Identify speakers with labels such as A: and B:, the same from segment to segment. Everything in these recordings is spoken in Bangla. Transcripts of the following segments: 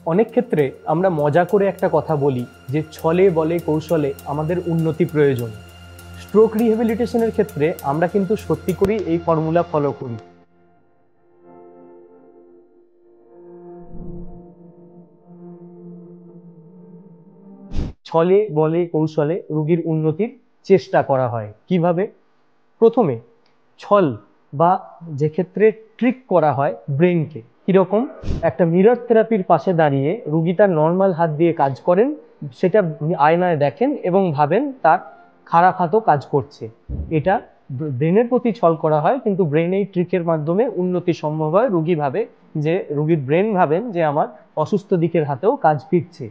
A: অনেক ক্ষেত্রে আমরা মজা করে একটা কথা বলি যে ছলে বলে কৌশলে আমাদের উন্নতি প্রয়োজন। স্ট্রোক রিহ্যাবিলিটেশনের ক্ষেত্রে আমরা কিন্তু সত্যি করেই এই ফর্মুলা ফলো করি। ছলে বলে কৌশলে রোগীর উন্নতির চেষ্টা করা হয়। কিভাবে? প্রথমে ছল বা যে ক্ষেত্রে ট্রিক করা হয় ব্রেনকে, কিরকম? একটা মিরর থেরাপির পাশে দাঁড়িয়ে রুগী তার নর্মাল হাত দিয়ে কাজ করেন, সেটা আয়নায় দেখেন এবং ভাবেন তার খারাপ হাতও কাজ করছে। এটা ব্রেনের প্রতি ছল করা হয়, কিন্তু ব্রেন এই ট্রিকের মাধ্যমে উন্নতি সম্ভব হয়। রুগীর ব্রেন ভাবেন যে আমার অসুস্থ দিকের হাতেও কাজ ফিরছে।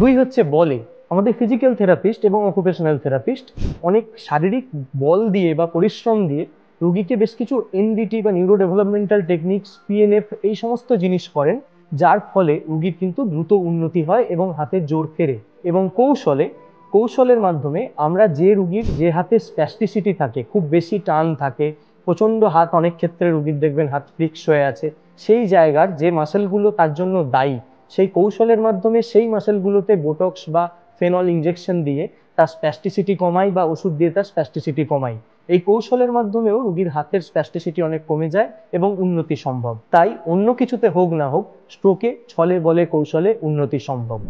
A: দুই হচ্ছে বলে। আমাদের ফিজিক্যাল থেরাপিস্ট এবং অকুপেশনাল থেরাপিস্ট অনেক শারীরিক বল দিয়ে বা পরিশ্রম দিয়ে রুগীকে বেশ কিছু এনডিটি বা নিউরো ডেভেলপমেন্টাল টেকনিক্স, পিএনএফ এই সমস্ত জিনিস করেন, যার ফলে রুগীর কিন্তু দ্রুত উন্নতি হয় এবং হাতের জোর ফেরে। এবং কৌশলের মাধ্যমে আমরা রুগীর যে হাতে স্প্যাস্টিসিটি থাকে, খুব বেশি টান থাকে, প্রচণ্ড হাত, অনেক ক্ষেত্রে রুগীর দেখবেন হাত ফিক্স হয়ে আছে, সেই জায়গার যে মাসেলগুলো তার জন্য দায়ী, সেই কৌশলের মাধ্যমে সেই মাসেলগুলোতে বোটক্স বা ফেনল ইনজেকশন দিয়ে তার স্প্যাস্টিসিটি কমাই বা ওষুধ দিয়ে তার স্প্যাস্টিসিটি কমাই। এই কৌশলের মাধ্যমেও রোগীর হাতের স্প্যাস্টিসিটি অনেক কমে যায় এবং উন্নতি সম্ভব। তাই অন্য কিছুতে হোক না হোক, স্ট্রোকে ছলে বলে কৌশলে উন্নতি সম্ভব।